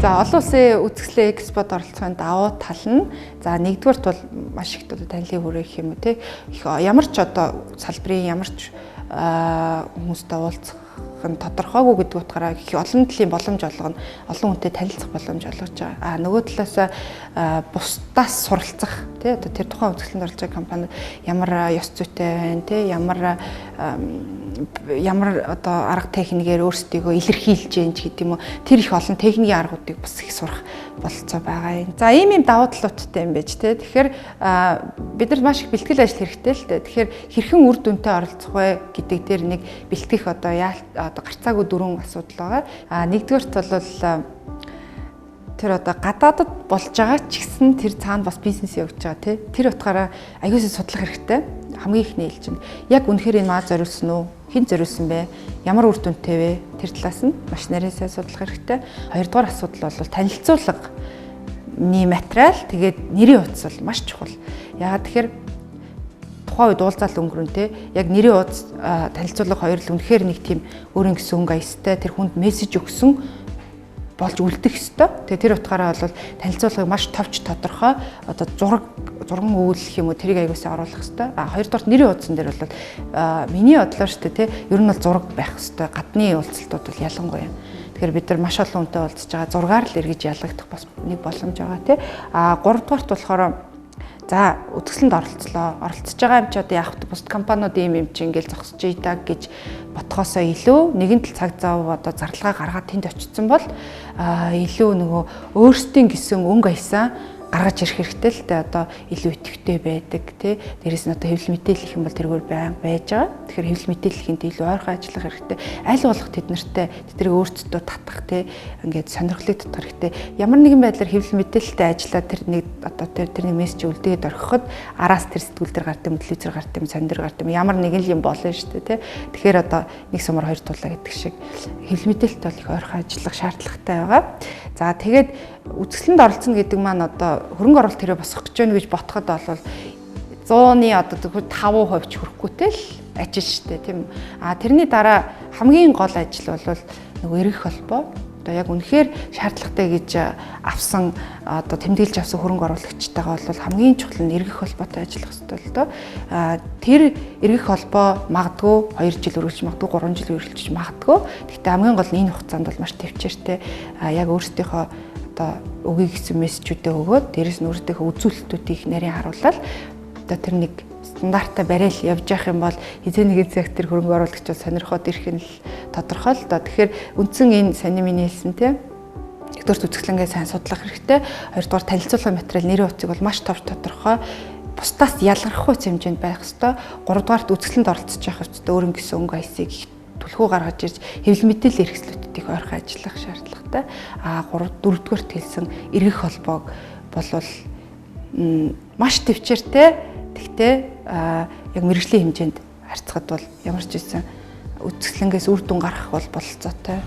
За олон улсын үзэсгэлэн экспорт оролцоонд давуу тал нь за нэгдүгээрт бол маш их танилын хүрээ гэх юм уу те ямар ч одоо салбарын ямар ч хүмүүстэй уулзах нь тодорхойгүй гэдэг утгаараа их олон төрлийн боломж олгоно. Олон хүнтэй танилцах боломж олгож байгаа. Нөгөө талаас бусдаас суралцах тий одоо тэр тухайн үзэсгэлэнд орж байгаа компани ямар ёс зүйтэй байна тий ямар одоо арга техникээр өөрсдийгөө илэрхийлж гэнэ гэдэг юм уу. Тэр их олон техникийн аргуудыг бас их сурах болцоо байгаа юм. За ийм давуу талуудтай юм байж тий. Тэгэхээр бид нар маш их бэлтгэл ажил хэрэгтэй л дээ. Тэгэхээр хэрхэн үр дүнтэй оролцох вэ гэдэг дээр нэг бэлтгэх одоо гарцаагүй дөрвөн асуудал байгаа. Нэгдүгээрт бол тэр одоо гадаадд болж байгаа ч гэсэн тэр цаана бас бизнес явж байгаа тий. Тэр утгаараа аюулсаа судлах хэрэгтэй. Хамгийн ихний ээлжинд яг үнэхээр энэ маа зориулсан уу? Хэн зориулсан бэ? Ямар үр дүнтэй вэ? Тэр талаас нь маш нарийн сайн судлах хэрэгтэй. Хоёрдугаар асуудал бол танилцуулга материал тэгээд нэрийн утас бол маш чухал. Яагаад тэгэхээр тухайн үед уулзаал өнгөрөн те яг нэрийн утас танилцуулга хоёр л үнэхээр нэг тийм өөрийн гэсэн өнгө аястай тэр хүнд мессеж өгсөн болж үлдэх ёстой. Тэгээ тэр утгаараа бол танилцуулгыг маш товч тодорхой одоо зурган өгүүлэх юм уу тэрийг аягуулсаа оруулах ёстой. Хоёрдугаар нэрийн утсан дээр бол миний бодлоор шүү дээ те ер нь бол зураг байх ёстой. Гадны уулзалтууд бол ялангуяа. Тэгэхээр бид нар маш олон хүнтэй уулзж байгаа зургаар л эргэж ялгагдах бас нэг боломж байгаа те. Гуравдугаарт болохоор за үзэсгэлэнд оролцож байгаа юм чи одоо яг бусад компаниуд ийм чи ингээл зогсож ийдаа гэж ботхосоо илүү нэгэн тал цаг зав одоо зарлага гаргаад тэнд очсон бол илүү нөгөө өөрсдийн гэсэн өнгө аясаа гаргаж ирэх хэрэгтэй л дээ одоо илүү идэвхтэй байдаг тий дээрэс нь одоо хэвлэл мэдээлэл их юм бол тэргээр байж байгаа. Тэгэхээр хэвлэл мэдээллийнхэнд илүү ойрхон ажиллах хэрэгтэй. Аль болох тэд нартай тэднийг өөрсдөө татах тий ингээд сонирхлыг татах хэрэгтэй. Ямар нэгэн байдлаар хэвлэл мэдээлэлтэй ажиллаад тэр нэг одоо тэрний мессеж үлдээд орхиход араас тэр сэтгүүл дээр гардаг юм телевизээр гардаг юм сонир гардаг юм ямар нэгэн л юм болно шүү дээ тий. Тэгэхээр одоо нэг сумар хоёр тулаа гэдэг шиг хэвлэл мэдээлэлтэй бол их ойрхон ажиллах шаардлагатай байгаа. За тэгээд үзэсгэлэнд оролцсон гэдэг маань одоо хөрөнгө оруулалт хэрэг босгох гэж байна гэж ботход бол 100-ны одоо 5% ч хүрэхгүйтэй л ажил штэ тийм. Тэрний дараа хамгийн гол ажил бол нөгөө эргэх холбоо. Одоо яг үнэхээр шаардлагатай гэж авсан одоо тэмдэглэж авсан хөрөнгө оруулагчтайгаа бол хамгийн чухал нь эргэх холбоотой ажиллах хэрэгтэй л доо. Тэр эргэх холбоо магадгүй 2 жил үргэлж магадгүй 3 жил үргэлж магадгүй. Гэхдээ хамгийн гол нь энэ хугацаанд бол маш төвчээртэй яг өөрсдийнхөө одоо өгье гэсэн мессежүүдээ өгөөд дээрэс нь өөрсдийнхөө үзүүлэлтүүдийг нарийн харуулаад одоо тэр нэг стандартаа барайл явж явах юм бол хизээ нэгэн цагт тэр хөрөнгө оруулагч сонирхоод ирэх нь л тодорхой л доо. Тэгэхээр үндсэн энэ саний миний хэлсэн тийм нэгдүгээр үзэсгэлэнгээ сайн судлах хэрэгтэй. Хоёрдугаар танилцуулга материал нэрийн утсыг бол маш товч тодорхой бусдаас ялгархгүй хэмжээнд байх ёстой. Гуравдугаарт үзэсгэлэнд оролцож байх хэвчээ өөрийн гэсэн өнгө аясыг түлхүү гаргаж ирж хэвлэл мэдээлэл эрхлэлтүүдийг ойрхон ажиллах шаардлагатай. Дөрөвдүгээрт хэлсэн эргэх холбоог болвол маш төвчээртэй. Тэгтээ яг мэргэжлийн хэмжээнд харьцахад бол ямар ч байсан үзэсгэлэнгээс үр дүн гарах бол бололцоотой.